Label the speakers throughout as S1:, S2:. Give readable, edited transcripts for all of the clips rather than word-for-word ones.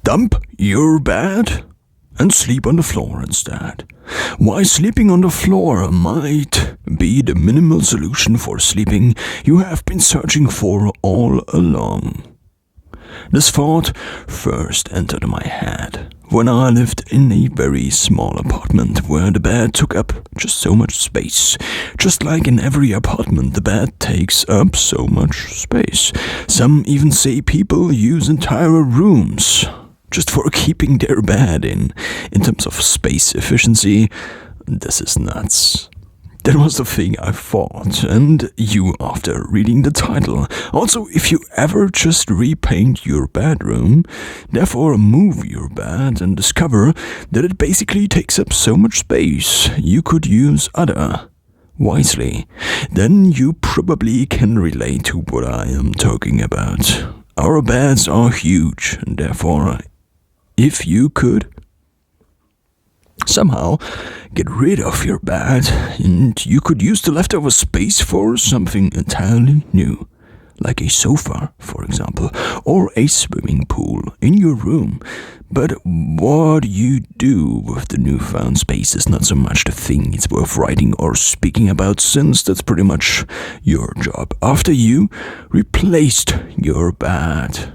S1: Dump your bed and sleep on the floor instead. Why sleeping on the floor might be the minimal solution for sleeping you have been searching for all along. This thought first entered my head when I lived in a very small apartment where the bed took up just so much space. Just like in every apartment, the bed takes up so much space. Some even say people use entire rooms just for keeping their bed in terms of space efficiency. This is nuts. That was the thing I thought, and you after reading the title. Also, if you ever just repaint your bedroom, therefore move your bed and discover that it basically takes up so much space you could use other wisely, then you probably can relate to what I am talking about. Our beds are huge, and therefore, if you could somehow get rid of your bed and you could use the leftover space for something entirely new, like a sofa, for example, or a swimming pool in your room. But what you do with the newfound space is not so much the thing it's worth writing or speaking about, since that's pretty much your job after you replaced your bed.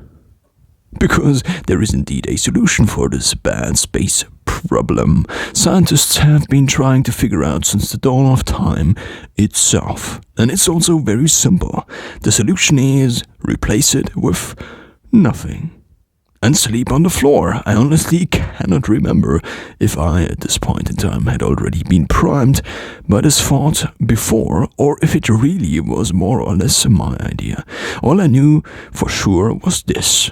S1: Because there is indeed a solution for this bad space problem scientists have been trying to figure out since the dawn of time itself. And it's also very simple. The solution is replace it with nothing. And sleep on the floor. I honestly cannot remember if I, at this point in time, had already been primed by this thought before, or if it really was more or less my idea. All I knew for sure was this: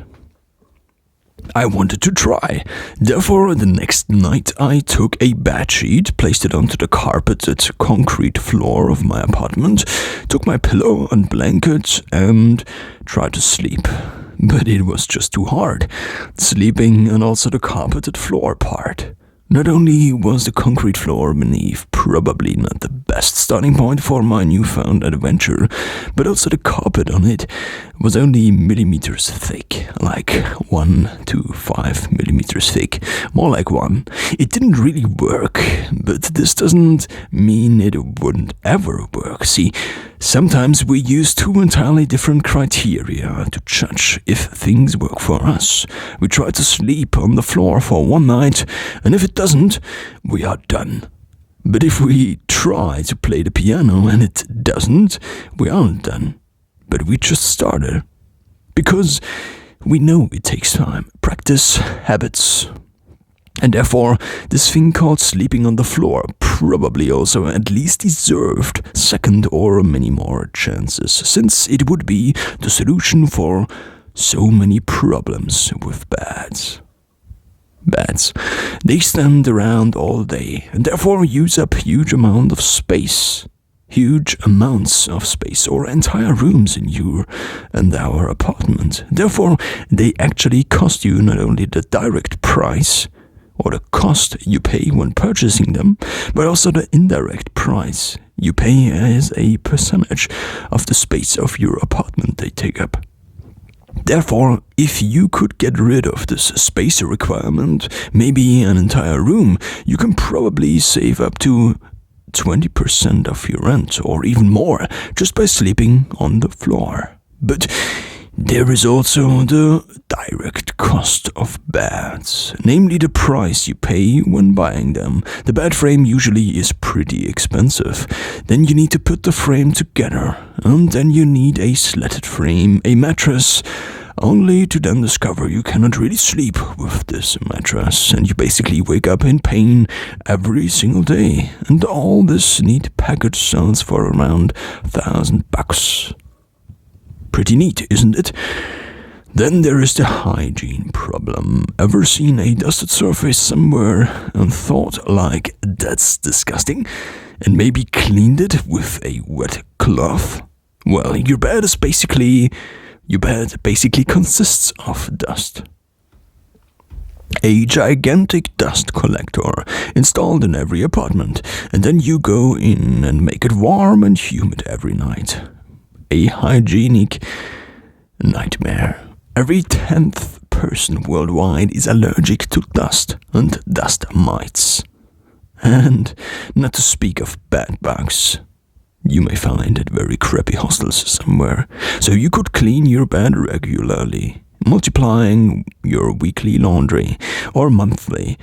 S1: I wanted to try. Therefore, the next night I took a bed sheet, placed it onto the carpeted concrete floor of my apartment, took my pillow and blanket, and tried to sleep. But it was just too hard, sleeping and also the carpeted floor part. Not only was the concrete floor beneath probably not the best starting point for my newfound adventure, but also the carpet on it was only millimeters thick, like 1 to 5 millimeters thick, more like 1. It didn't really work, but this doesn't mean it wouldn't ever work. See, sometimes we use two entirely different criteria to judge if things work for us. We try to sleep on the floor for one night, and if it doesn't, we are done. But if we try to play the piano and it doesn't, we aren't done. But we just started. Because we know it takes time, practice, habits. And therefore, this thing called sleeping on the floor probably also at least deserved second or many more chances, since it would be the solution for so many problems with beds. Beds. They stand around all day and therefore use up huge amounts of space, or entire rooms in your and our apartment. Therefore, they actually cost you not only the direct price or the cost you pay when purchasing them, but also the indirect price you pay as a percentage of the space of your apartment they take up. Therefore, if you could get rid of this space requirement, maybe an entire room, you can probably save up to 20% of your rent or even more just by sleeping on the floor. But there is also the direct cost of beds, namely the price you pay when buying them. The bed frame usually is pretty expensive. Then you need to put the frame together, and then you need a slatted frame, a mattress, only to then discover you cannot really sleep with this mattress, and you basically wake up in pain every single day. And all this neat package sells for around $1,000. Pretty neat, isn't it? Then there is the hygiene problem. Ever seen a dusted surface somewhere and thought, like, that's disgusting, and maybe cleaned it with a wet cloth? Well, your bed basically consists of dust. A gigantic dust collector installed in every apartment, and then you go in and make it warm and humid every night. A hygienic nightmare. Every 10th person worldwide is allergic to dust and dust mites. And not to speak of bed bugs. You may find at very crappy hostels somewhere, so you could clean your bed regularly, multiplying your weekly laundry or monthly.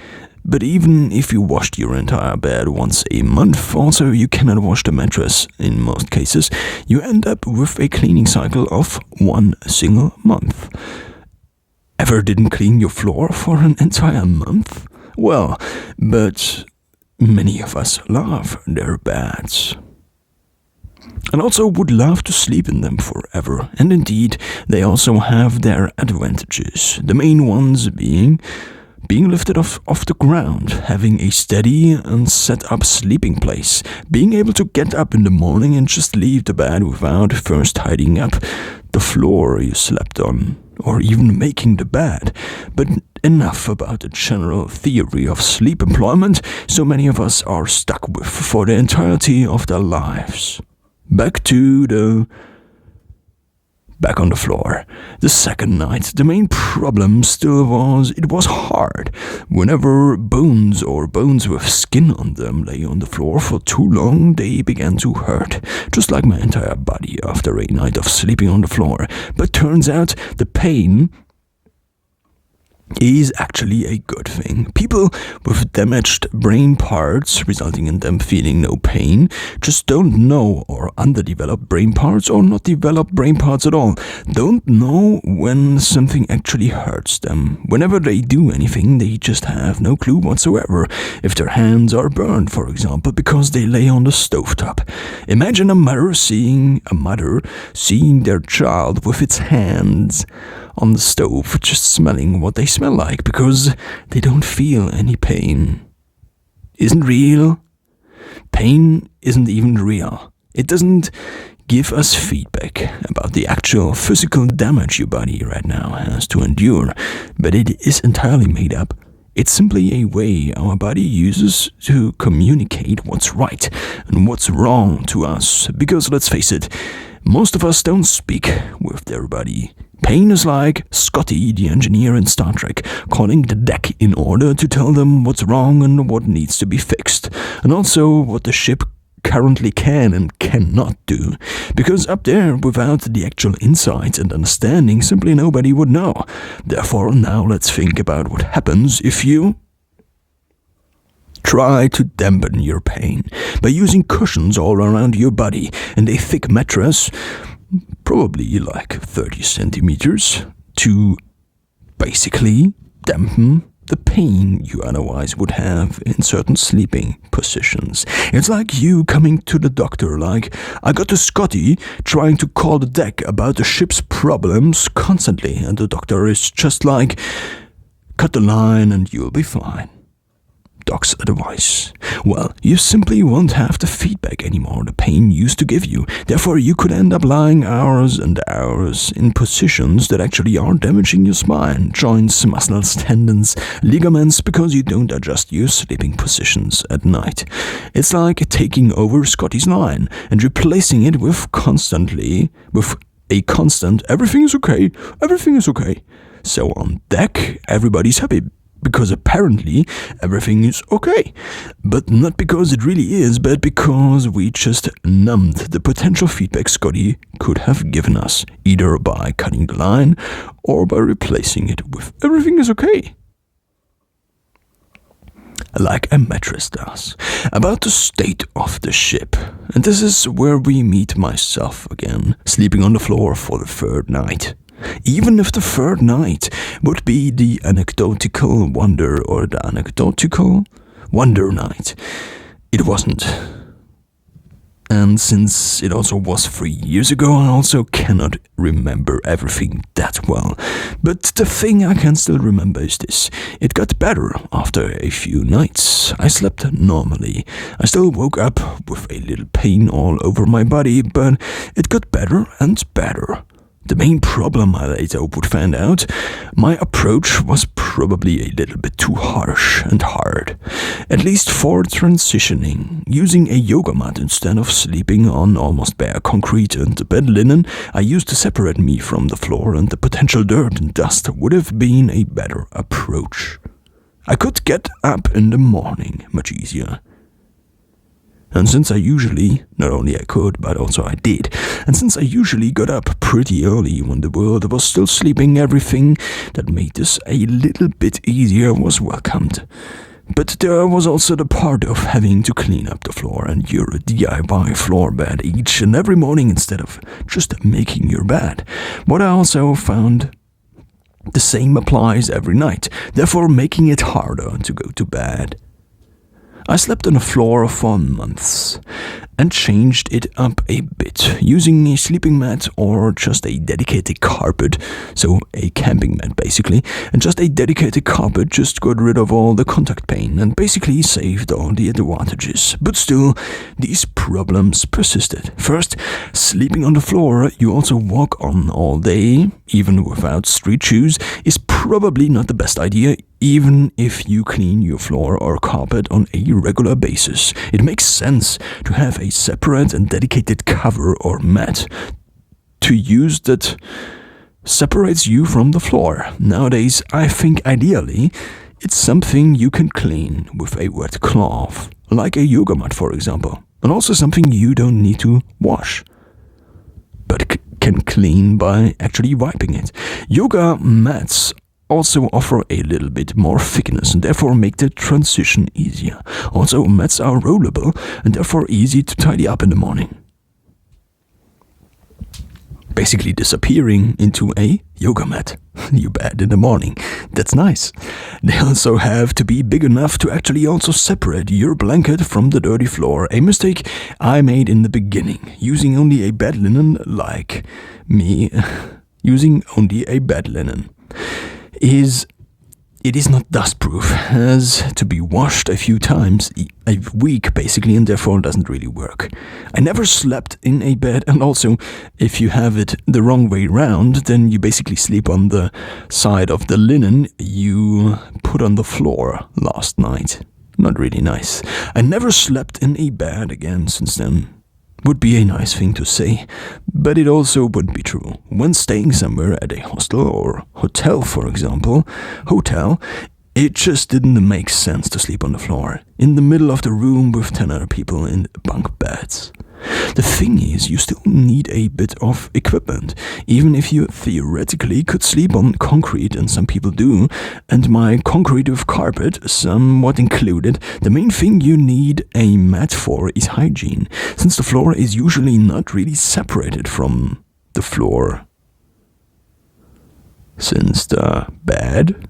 S1: But even if you washed your entire bed once a month, also you cannot wash the mattress in most cases. You end up with a cleaning cycle of 1 single month. Ever didn't clean your floor for an entire month? Well, but many of us love their beds. And also would love to sleep in them forever. And indeed, they also have their advantages. The main ones being lifted off the ground, having a steady and set up sleeping place, being able to get up in the morning and just leave the bed without first tidying up the floor you slept on, or even making the bed. But enough about the general theory of sleep employment so many of us are stuck with for the entirety of their lives. Back on the floor. The second night, the main problem still was it was hard. Whenever bones or bones with skin on them lay on the floor for too long, they began to hurt, just like my entire body after a night of sleeping on the floor. But turns out the pain is actually a good thing. People with damaged brain parts, resulting in them feeling no pain, just don't know, or underdeveloped brain parts, or not developed brain parts at all, don't know when something actually hurts them. Whenever they do anything, they just have no clue whatsoever. If their hands are burned, for example, because they lay on the stovetop. Imagine a mother seeing their child with its hands on the stove, just smelling what they smell like, because they don't feel any pain. Isn't real? Pain isn't even real. It doesn't give us feedback about the actual physical damage your body right now has to endure, but it is entirely made up. It's simply a way our body uses to communicate what's right and what's wrong to us, because let's face it, most of us don't speak with their body. Pain is like Scotty, the engineer in Star Trek, calling the deck in order to tell them what's wrong and what needs to be fixed, and also what the ship currently can and cannot do. Because up there, without the actual insight and understanding, simply nobody would know. Therefore, now let's think about what happens if you try to dampen your pain by using cushions all around your body and a thick mattress, probably like 30 centimeters, to basically dampen the pain you otherwise would have in certain sleeping positions. It's like you coming to the doctor like, I got to Scotty trying to call the deck about the ship's problems constantly, and the doctor is just like, cut the line and you'll be fine. Doc's advice. Well, you simply won't have the feedback anymore the pain used to give you. Therefore, you could end up lying hours and hours in positions that actually are damaging your spine, joints, muscles, tendons, ligaments, because you don't adjust your sleeping positions at night. It's like taking over Scotty's line and replacing it with a constant, everything is okay. So on deck, everybody's happy, because apparently everything is okay. But not because it really is, but because we just numbed the potential feedback Scotty could have given us, either by cutting the line or by replacing it with everything is okay. Like a mattress does. About the state of the ship. And this is where we meet myself again, sleeping on the floor for the third night. Even if the third night would be the anecdotal wonder or the anecdotal wonder night, it wasn't. And since it also was 3 years ago, I also cannot remember everything that well. But the thing I can still remember is this. It got better after a few nights. I slept normally. I still woke up with a little pain all over my body, but it got better and better. The main problem I later would find out, my approach was probably a little bit too harsh and hard, at least for transitioning. Using a yoga mat instead of sleeping on almost bare concrete and the bed linen I used to separate me from the floor and the potential dirt and dust would have been a better approach. I could get up in the morning much easier. And since I usually, not only I could, but also I did, and since I usually got up pretty early when the world was still sleeping, everything that made this a little bit easier was welcomed. But there was also the part of having to clean up the floor and your DIY floor bed each and every morning instead of just making your bed. What I also found, the same applies every night, therefore making it harder to go to bed. I slept on the floor for months and changed it up a bit, using a sleeping mat or just a dedicated carpet, so a camping mat basically, and just a dedicated carpet just got rid of all the contact pain and basically saved all the advantages. But still, these problems persisted. First, sleeping on the floor you also walk on all day, even without street shoes, is probably not the best idea, even if you clean your floor or carpet on a regular basis. It makes sense to have a separate and dedicated cover or mat to use that separates you from the floor. Nowadays, I think ideally, it's something you can clean with a wet cloth, like a yoga mat for example, and also something you don't need to wash, but can clean by actually wiping it. Yoga mats also offer a little bit more thickness and therefore make the transition easier. Also, mats are rollable and therefore easy to tidy up in the morning. Basically disappearing into a yoga mat, your bed in the morning. That's nice. They also have to be big enough to actually also separate your blanket from the dirty floor. A mistake I made in the beginning, using only a bed linen like me, using only a bed linen. It is not dustproof, has to be washed a few times a week basically, and therefore doesn't really work. I never slept in a bed, and also if you have it the wrong way round, then you basically sleep on the side of the linen you put on the floor last night. Not really nice. I never slept in a bed again since then. Would be a nice thing to say, but it also wouldn't be true. When staying somewhere at a hostel or hotel, for example, it just didn't make sense to sleep on the floor, in the middle of the room with 10 other people in bunk beds. The thing is, you still need a bit of equipment, even if you theoretically could sleep on concrete, and some people do, and my concrete with carpet somewhat included. The main thing you need a mat for is hygiene, since the floor is usually not really separated from the floor. Since the bed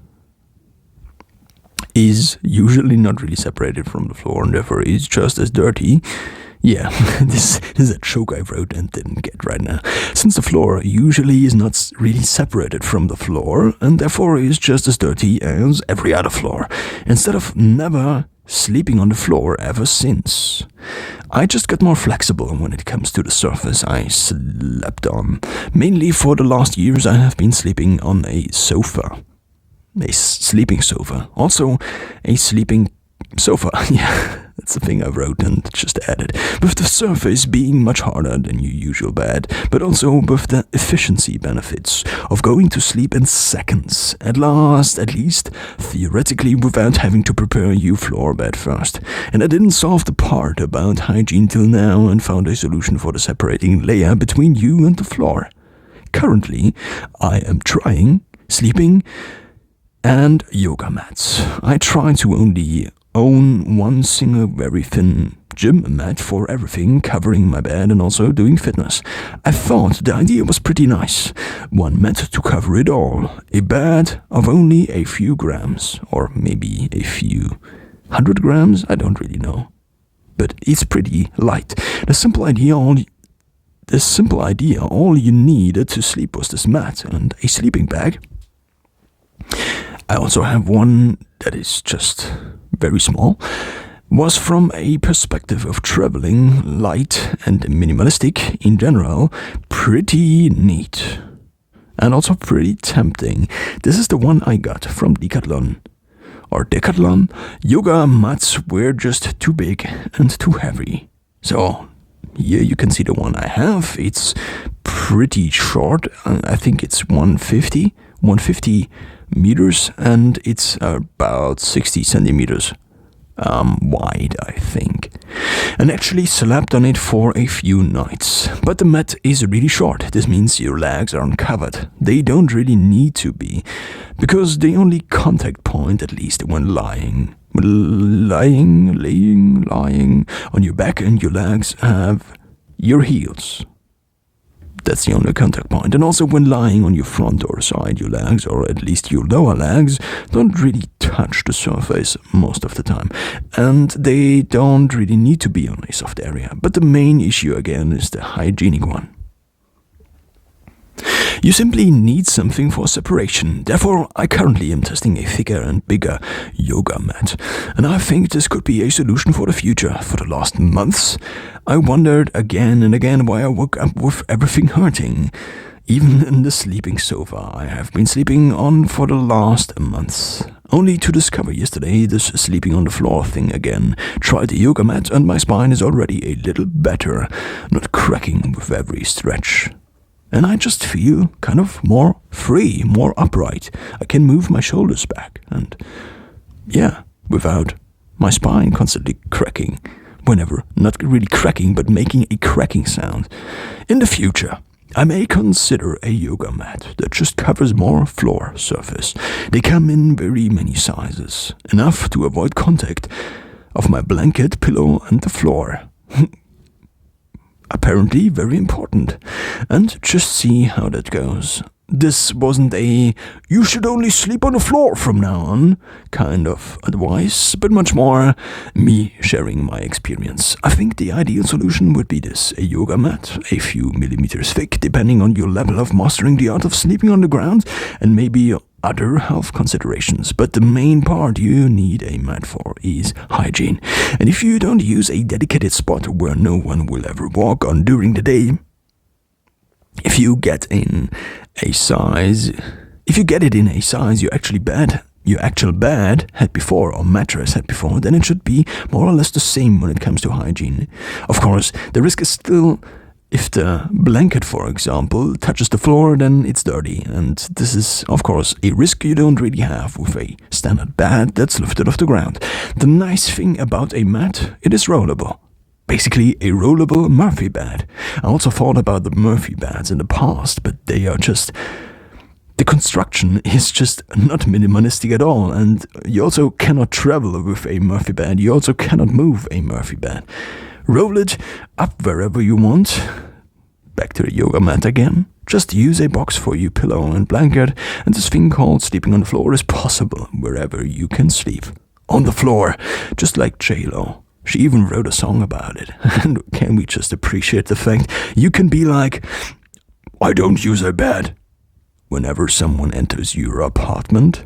S1: is usually not really separated from the floor and therefore is just as dirty. Yeah, this is a joke I wrote and didn't get right now. Since the floor usually is not really separated from the floor and therefore is just as dirty as every other floor, instead of never sleeping on the floor ever since. I just got more flexible when it comes to the surface I slept on. Mainly for the last years I have been sleeping on a sofa. A sleeping sofa. Also a sleeping sofa, yeah. That's the thing I wrote and just added. With the surface being much harder than your usual bed, but also with the efficiency benefits of going to sleep in seconds. At least, theoretically, without having to prepare your floor bed first. And I didn't solve the part about hygiene till now and found a solution for the separating layer between you and the floor. Currently, I am trying sleeping and yoga mats. I try to only own one single very thin gym mat for everything, covering my bed and also doing fitness. I thought the idea was pretty nice. One mat to cover it all. A bed of only a few grams, or maybe a few 100 grams, I don't really know. But it's pretty light. The simple idea, all you needed to sleep was this mat and a sleeping bag. I also have one that is just very small, was from a perspective of traveling, light and minimalistic in general, pretty neat. and also pretty tempting. This is the one I got from Decathlon. Or Decathlon. Yoga mats were just too big and too heavy. So here you can see the one I have. It's pretty short. I think it's 150 meters, and it's about 60 centimeters wide, I think. And actually slept on it for a few nights. But the mat is really short. This means your legs aren't covered. They don't really need to be, because the only contact point, at least when lying on your back, and your legs have your heels. That's the only contact point. And also when lying on your front or side, your legs, or at least your lower legs, don't really touch the surface most of the time. And they don't really need to be on a soft area. But the main issue again is the hygienic one. You simply need something for separation. Therefore, I currently am testing a thicker and bigger yoga mat. And I think this could be a solution for the future. For the last months, I wondered again and again why I woke up with everything hurting. Even in the sleeping sofa I have been sleeping on for the last months. Only to discover yesterday this sleeping on the floor thing again. Tried the yoga mat and my spine is already a little better, not cracking with every stretch. And I just feel kind of more free, more upright. I can move my shoulders back and, without my spine constantly cracking. Whenever, not really cracking, but making a cracking sound. In the future, I may consider a yoga mat that just covers more floor surface. They come in very many sizes, enough to avoid contact of my blanket, pillow, and the floor. Apparently very important. And just see how that goes. This wasn't a "you should only sleep on the floor from now on" kind of advice, but much more me sharing my experience. I think the ideal solution would be this: a yoga mat, a few millimeters thick, depending on your level of mastering the art of sleeping on the ground, and maybe other health considerations. But the main part you need a mat for is hygiene. And if you don't use a dedicated spot where no one will ever walk on during the day, if you get it in a size your actual bed had before, or mattress had before, then it should be more or less the same when it comes to hygiene. Of course, the risk is still, if the blanket, for example, touches the floor, then it's dirty. And this is, of course, a risk you don't really have with a standard bed that's lifted off the ground. The nice thing about a mat, it is rollable. Basically, a rollable Murphy bed. I also thought about the Murphy beds in the past, but they are just... The construction is just not minimalistic at all, and you also cannot travel with a Murphy bed. You also cannot move a Murphy bed. Roll it up wherever you want. Back to the yoga mat again. Just use a box for your pillow and blanket, and this thing called sleeping on the floor is possible wherever you can sleep. On the floor, just like J-Lo. She even wrote a song about it. And can we just appreciate the fact you can be like, "I don't use a bed," whenever someone enters your apartment?